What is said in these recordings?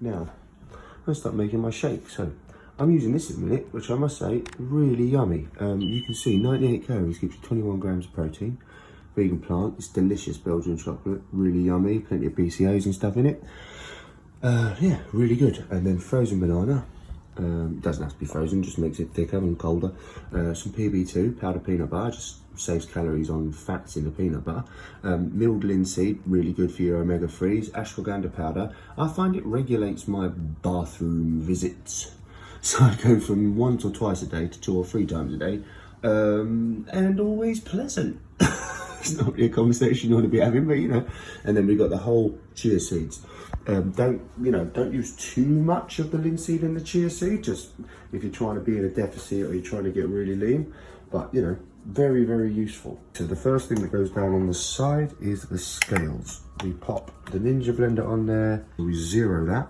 Now, I'm gonna start making my shake. So I'm using this in a minute, which I must say, really yummy. You can see 98 calories, gives you 21 grams of protein. Vegan plant, it's delicious Belgian chocolate, really yummy, plenty of BCAAs and stuff in it. Yeah, really good. And then frozen banana, doesn't have to be frozen, just makes it thicker and colder. Some PB2, powdered peanut butter, just saves calories on fats in the peanut butter. Milled linseed, really good for your omega-3s. Ashwagandha powder, I find it regulates my bathroom visits. So I go from once or twice a day to 2 or 3 times a day, and always pleasant. It's not really a conversation you want to be having, but you know. And then we've got the whole chia seeds. Don't use too much of the linseed and the chia seed, just if you're trying to be in a deficit or you're trying to get really lean. But you know, very, very useful. So the first thing that goes down on the side is the scales. We pop the Ninja blender on there, we zero that.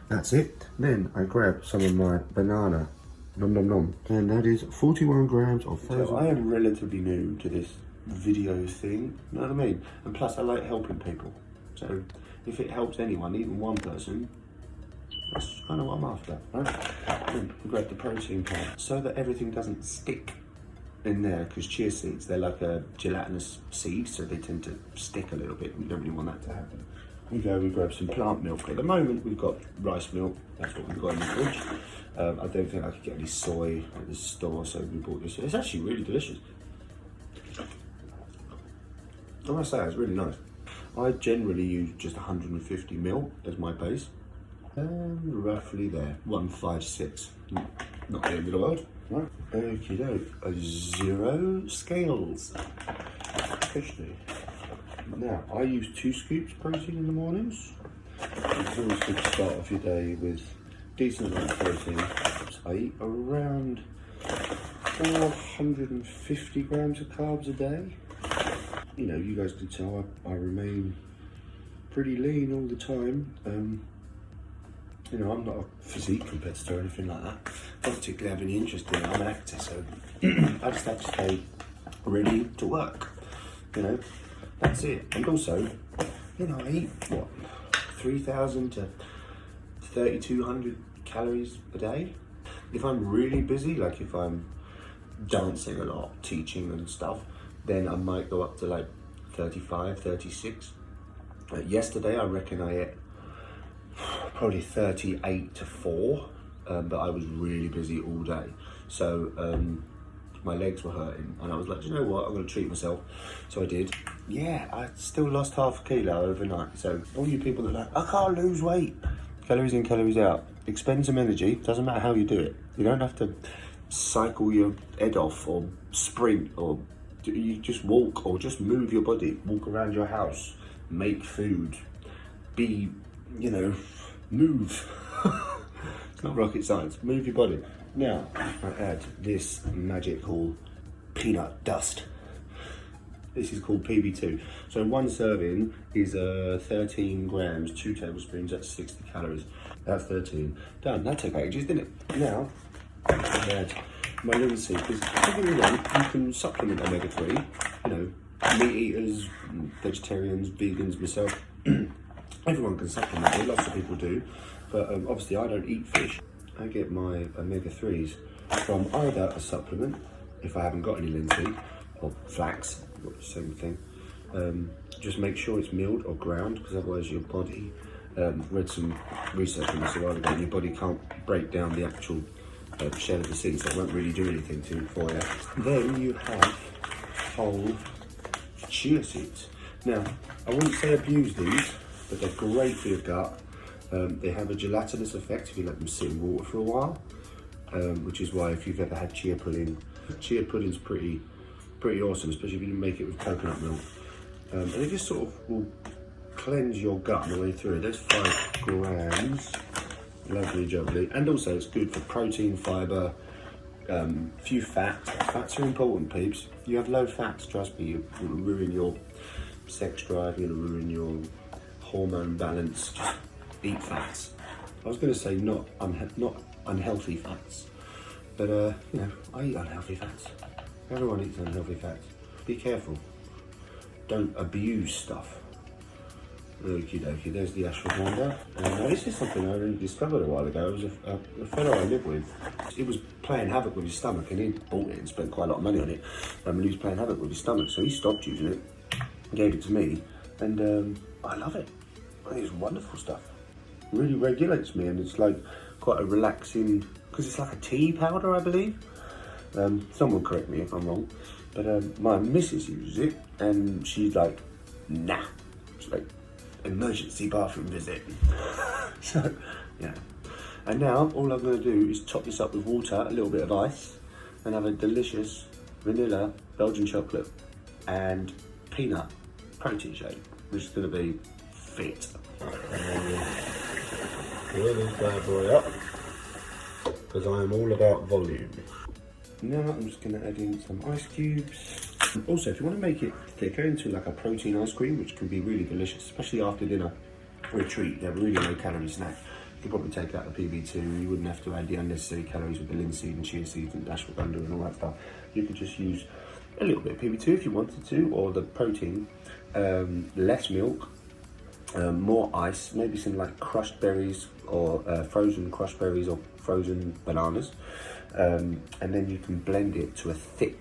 That's it. Then I grab some of my banana, nom nom nom, and that is 41 grams of frozen. So I am relatively new to this video thing, you know what I mean? And plus I like helping people. So if it helps anyone, even one person, that's kind of what I'm after, right? Then we grab the protein part so that everything doesn't stick in there, because chia seeds, they're like a gelatinous seed, so they tend to stick a little bit. We don't really want that to happen. We grab some plant milk. At the moment, we've got rice milk. That's what we've got in the fridge. I don't think I could get any soy at the store, so we bought this. It's actually really delicious. I must say, it's really nice. I generally use just 150 ml as my base. Roughly there, 156. Not the end of the world. Right. Okie doke. 0 scales. Officially. Now, I use 2 scoops protein in the mornings. It's always good to start off your day with decent amount of protein. I eat around 450 grams of carbs a day. You know, you guys can tell I remain pretty lean all the time. You know, I'm not a physique competitor or anything like that. I don't particularly have any interest in it. I'm an actor, so I just have to stay ready to work. You know, that's it. And also, you know, I eat, what, 3,000 to 3,200 calories a day. If I'm really busy, like if I'm dancing a lot, teaching and stuff, then I might go up to like 35, 36. Yesterday, I reckon I ate probably 38 to 4, but I was really busy all day. So my legs were hurting and I was like, you know what, I'm gonna treat myself. So I did. Yeah, I still lost half a kilo overnight. So all you people that are like, I can't lose weight. Calories in, calories out. Expend some energy, doesn't matter how you do it. You don't have to cycle your head off or sprint, or you just walk or just move your body. Walk around your house, make food, be, you know, move. It's not rocket science, move your body. Now, I add this magical peanut dust. This is called PB2. So 1 serving is 13 grams, 2 tablespoons, that's 60 calories. That's 13. Done, that took ages, didn't it? Now, I add my linseed, because don't get me wrong, you can supplement omega-3, you know, meat eaters, vegetarians, vegans, myself. Everyone can supplement it, lots of people do, but obviously I don't eat fish. I get my omega-3s from either a supplement, if I haven't got any linseed, or flax, same thing. Just make sure it's milled or ground, because otherwise your body, read some research on this a while ago, your body can't break down the actual shell of the seed, so it won't really do anything for you. Then you have whole chia seeds. Now, I wouldn't say abuse these, but they're great for your gut. They have a gelatinous effect if you let them sit in water for a while, which is why if you've ever had chia pudding's pretty awesome, especially if you make it with coconut milk. And it just sort of will cleanse your gut on the way through. There's 5 grams, lovely jubbly. And also it's good for protein, fibre, few fats. Fats are important, peeps. You have low fats, trust me, you will ruin your sex drive, you'll ruin your hormone balance. Just eat fats. I was going to say not unhealthy fats, but you know, I eat unhealthy fats. Everyone eats unhealthy fats. Be careful. Don't abuse stuff. Okie dokie, there's the ashwagandha. This is something I only discovered a while ago. It was a fellow I live with. He was playing havoc with his stomach, and he bought it and spent quite a lot of money on it. And he was playing havoc with his stomach, so he stopped using it, gave it to me, and I love it. I think it's wonderful stuff. Really regulates me, and it's like quite a relaxing, because it's like a tea powder, I believe. Someone correct me if I'm wrong, but my missus uses it, and she's like, nah. It's like, emergency bathroom visit. So, yeah. And now, all I'm going to do is top this up with water, a little bit of ice, and have a delicious vanilla Belgian chocolate and peanut protein shake, which is going to be fit. Fill this bad boy up, because I am all about volume. Now I'm just going to add in some ice cubes. Also, if you want to make it thicker into like a protein ice cream, which can be really delicious, especially after dinner or a treat, they're really low calorie snack. You could probably take out the PB2, you wouldn't have to add the unnecessary calories with the linseed and chia seeds and ashwagandha and all that stuff. You could just use a little bit of PB2 if you wanted to, or the protein, less milk, more ice, maybe some like crushed berries or frozen crushed berries or frozen bananas, and then you can blend it to a thick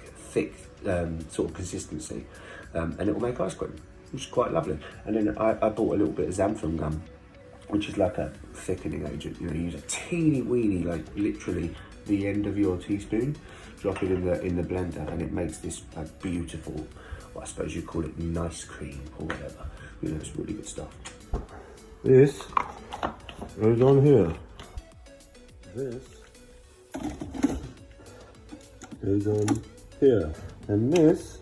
sort of consistency, and it will make ice cream, which is quite lovely. And then I bought a little bit of xanthan gum, which is like a thickening agent. You know, you use a teeny weeny, like literally the end of your teaspoon, drop it in the blender, and it makes this like beautiful, well, I suppose you'd call it nice cream or whatever. You know, it's really good stuff. This goes on here. This goes on here. And this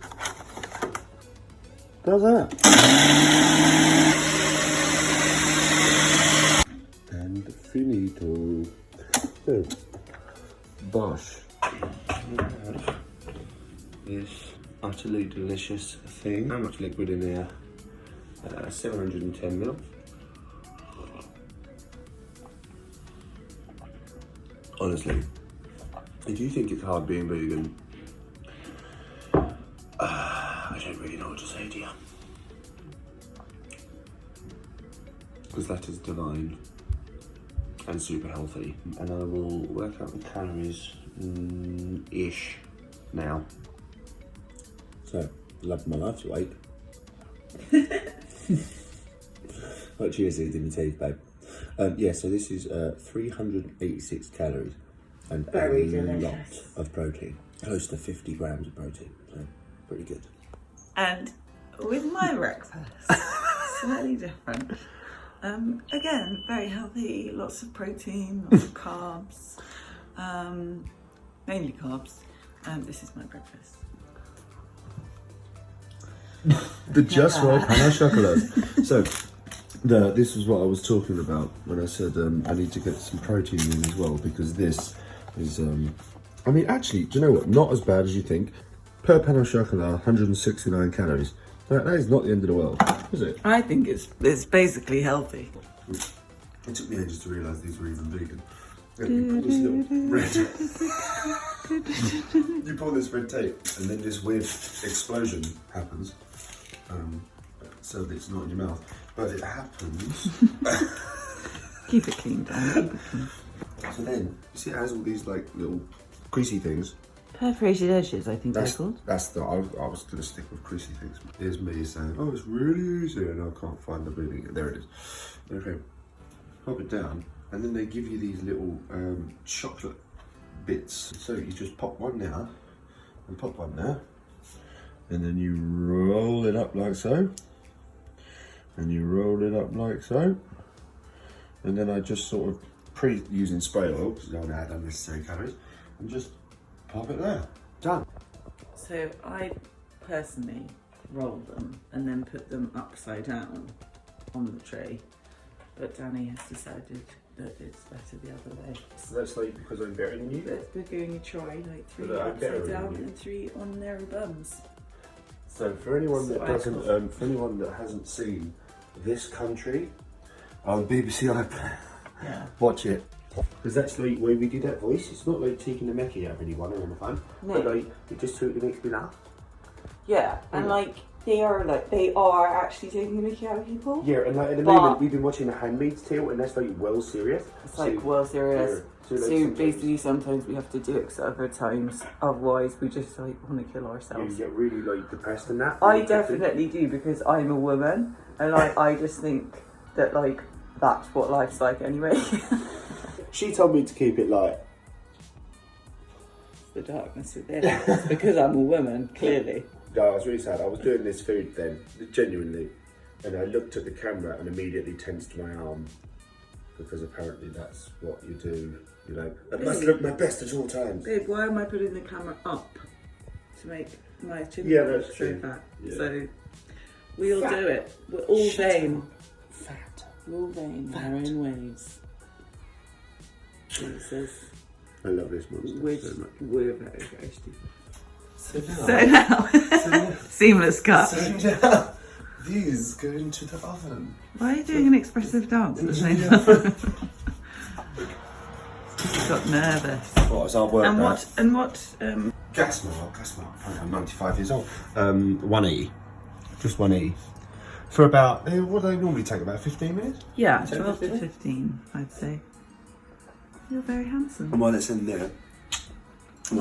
does that. And finito. So, bosh. This utterly delicious thing. How much liquid in there? 710 ml. Honestly, if you think it's hard being vegan, I don't really know what to say to you. Because that is divine and super healthy. And I will work out the calories ish now. So, love my life to wait. What chia seeds in your teeth, babe? Yeah, so this is 386 calories and very a delicious. lot of protein. Close to 50 grams of protein, so pretty good. And with my breakfast, slightly different. Again, very healthy, lots of protein, lots of carbs, mainly carbs. This is my breakfast. The Just Roll Pain au Chocolat. So, this is what I was talking about when I said I need to get some protein in as well, because this is, I mean, actually, do you know what? Not as bad as you think. Per pain au chocolat, 169 calories. That is not the end of the world, is it? I think it's basically healthy. It took me ages to realise these were even vegan. You pull this little red. You pull this red tape, and then this weird explosion happens. So that it's not in your mouth, but it happens. Keep it clean, Dan. So then, you see, it has all these like little creasy things. Perforated edges, I think they're called. I was going to stick with creasy things. Here's me saying, oh, it's really easy, and I can't find the bleeding. There it is. Okay, pop it down, and then they give you these little chocolate bits. So you just pop one there, and pop one there, and then you roll it up like so, and you roll it up like so, and then I just sort of using spray oil, because I don't want to add unnecessary calories, and just pop it there. Done. So I personally roll them and then put them upside down on the tray, but Danny has decided that it's better the other way. So that's like because I'm burying you? But we're going to try like 3 But I'm upside burying down you. and 3 on narrow bums. So for anyone So that I doesn't, can't- for anyone that hasn't seen this country on BBC iPlayer, Yeah. watch it. Because that's like where we do that voice. It's not like taking the Mickey out of anyone or anything, No. but like it just totally makes me laugh. Yeah, and Yeah. like they are actually taking the mickey out of people. Yeah, and like at the But- moment we've been watching The Handmaid's Tale, and that's like well serious. It's like well serious. Yeah, So sometimes- basically, sometimes we have to do it because other times, otherwise we just like want to kill you ourselves. get really like depressed and that. I really quickly. definitely do because I'm a woman, and I just think that like that's what life's like anyway. She told me to keep it light. The darkness within. It's because I'm a woman, clearly. No, I was really sad. I was doing this food then, genuinely, and I looked at the camera and immediately tensed my arm because apparently that's what you do. You know, I must look my best at all times. Babe, why am I putting the camera up to make my chin Yeah, look that's so true. fat? Yeah. So we all do it. We're all Shut vain. Fat. We're all vain in our own ways. Jesus. I love this monster so much. We're very, very stupid. So So now, seamless cut. now, these go into the oven. Why are you doing an expressive dance at the same Yeah. time? Got nervous. What was our work? And what? Gas mark. I'm 95 years old. 180. Just 180. For about, what do they normally take? About 15 minutes? Yeah, 10, 12 to 15? 15, I'd say. You're very handsome. And while it's in there, I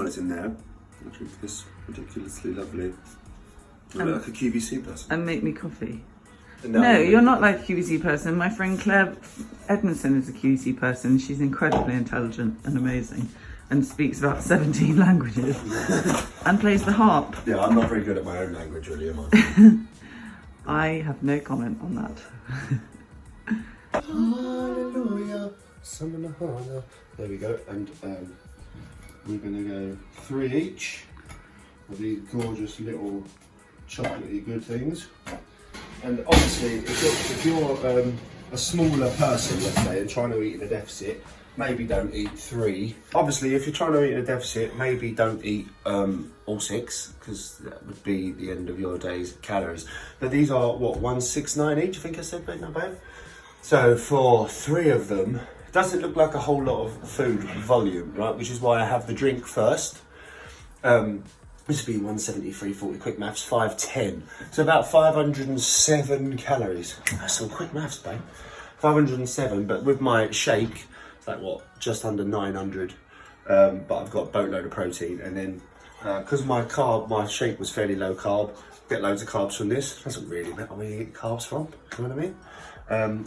drink this ridiculously lovely. I look like a QVC person. And make me coffee. No, No, you're not like a QVC person. My friend Claire Edmondson is a QVC person. She's incredibly intelligent and amazing and speaks about 17 languages and plays the harp. Yeah, I'm not very good at my own language, really, am I? I have no comment on that. Hallelujah. Summon a hana. There we go. And we're going to go 3 each of these gorgeous little chocolatey good things. And obviously, if you're a smaller person, let's say, and trying to eat in a deficit, maybe don't eat 3. Obviously, if you're trying to eat in a deficit, maybe don't eat all 6, because that would be the end of your day's calories. But these are, what, 169 each, I think I said, babe, no, babe? So for 3 of them, it doesn't look like a whole lot of food volume, right? Which is why I have the drink first. This would be 173, 40, quick maths, 510. So about 507 calories. That's some quick maths, babe. 507, but with my shake, it's like what, just under 900. But I've got a boatload of protein, and then because my shake was fairly low carb, get loads of carbs from this. Doesn't really matter where you get carbs from, you know what I mean?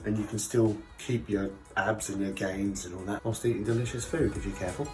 And you can still keep your abs and your gains and all that whilst eating delicious food if you're careful.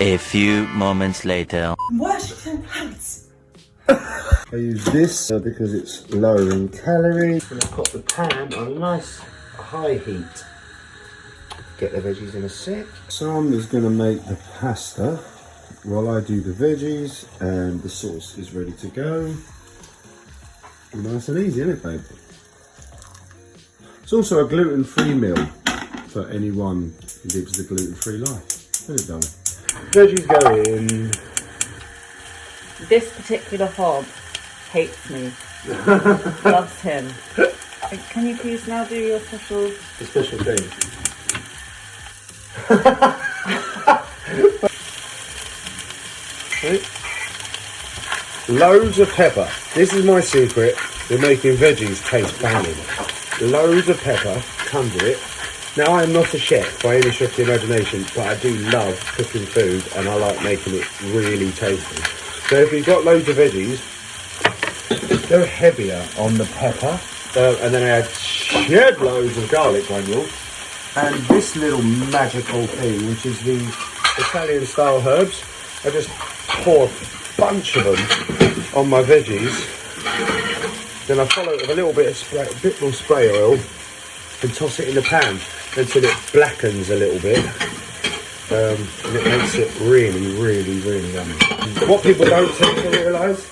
A few moments later. Washington Heights. I use this because it's lower in calories. And I've got the pan on a nice high heat. Get the veggies in a sec. Sam is going to make the pasta while I do the veggies, and the sauce is ready to go. Nice and easy, isn't it, babe? It's also a gluten-free meal for anyone who lives the gluten-free life. Isn't it, darling? Veggies go in. This particular hob hates me. Loves him. Can you please now do your special? The special thing. Loads of pepper. This is my secret in making veggies taste banging. Loads of pepper comes with it. Now, I am not a chef by any stretch of the imagination, but I do love cooking food and I like making it really tasty. So if you've got loads of veggies, go heavier on the pepper, and then I add shed loads of garlic granules and this little magical thing, which is the Italian style herbs. I just pour a bunch of them on my veggies, then I follow it with a little bit of spray, a bit more spray oil, and toss it in the pan until it blackens a little bit, and it makes it really, really, really yummy. What people don't seem to realise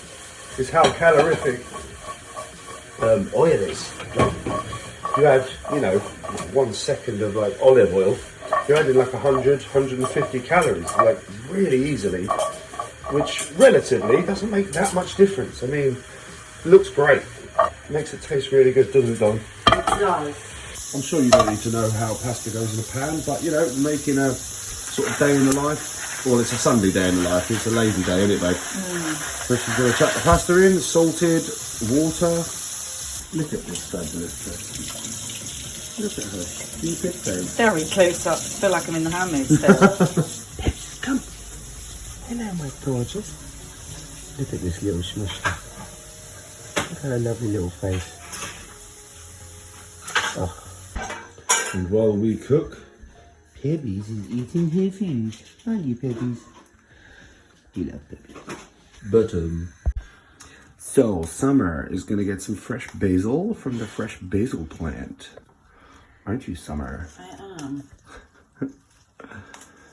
is how calorific oil is. You add, 1 second of like olive oil, you're adding like 100, 150 calories, like really easily, which relatively doesn't make that much difference. I mean, it looks great. Makes it taste really good, doesn't it, Don? It does. I'm sure you don't need to know how pasta goes in a pan, but making a sort of day in the life, well, it's a Sunday day in the life, it's a lazy day, isn't it, babe? So she's going to chuck the pasta in, salted, water. Look at this fabulous person. Look at her, stupid face. Very close up. I feel like I'm in the Handmaid's Tale. Come. Hello, my gorgeous. Look at this little smush. Look at her lovely little face. Oh. And while we cook, Pebbles is eating her food. Aren't you, Pebbles? You love Pebbles. But, so Summer is going to get some fresh basil from the fresh basil plant. Aren't you, Summer? I am.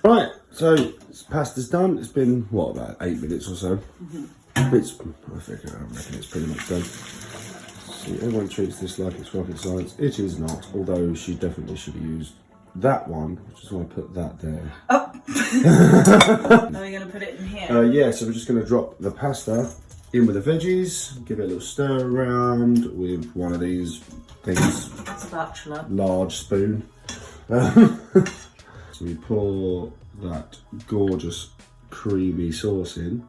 Right, so pasta's done. It's been, what, about 8 minutes or so? I reckon it's pretty much done. See, everyone treats this like it's rocket science. It is not, although she definitely should have used that one. I just want to put that there. Oh! Now we're going to put it in here. Yeah, so we're just going to drop the pasta in with the veggies, give it a little stir around with one of these things. Spatula. Large spoon. So we pour that gorgeous creamy sauce in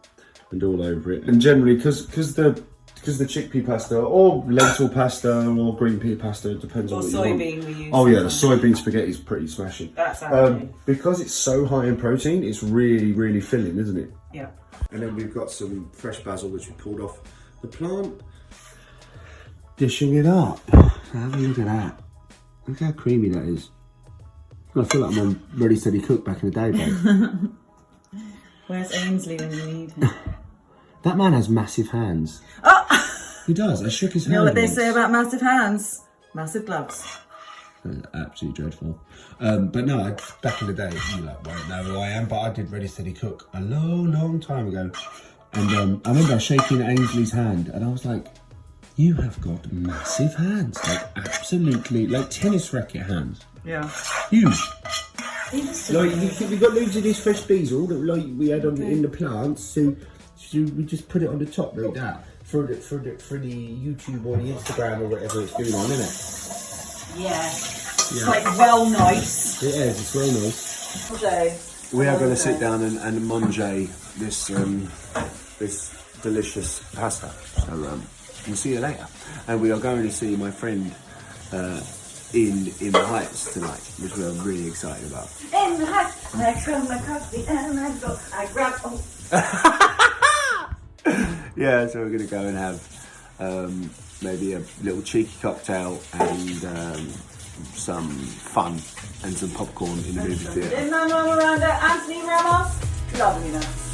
and all over it. And generally, because the chickpea pasta or lentil pasta or green pea pasta, it depends on what you want. Soybean we use. Oh yeah, the soybean spaghetti is pretty smashing. That's actually. Because it's so high in protein, it's really, really filling, isn't it? Yeah. And then we've got some fresh basil which we pulled off the plant. Dishing it up. Have a look at that. Look how creamy that is. I feel like I'm on Ready Steady Cook back in the day, babe. Where's Ainsley when you need him? That man has massive hands. Oh! He does. I shook his hand. You know what they once. say about massive hands? Massive gloves. That's absolutely dreadful. But no, back in the day, you won't know who I am, but I did Ready Steady Cook a long, long time ago. And I remember shaking Ainsley's hand and I was like, you have got massive hands. Like absolutely, like tennis racket hands. Yeah. Huge. Like we got loads of this fresh basil that like we had on in the plants, so we just put it on the top like that for the YouTube or the Instagram or whatever it's doing on, isn't it? Yeah. It's like well nice. It is. It's very nice. Okay. We are going to sit down and mange this this delicious pasta. So we'll see you later. And we are going to see my friend in the Heights tonight, which we are really excited about. In the Heights, I come across the and I go, I grab. Oh. Yeah, so we're going to go and have maybe a little cheeky cocktail and some fun and some popcorn in the movie theatre. Lin-Manuel Miranda, Anthony Ramos, loveliness.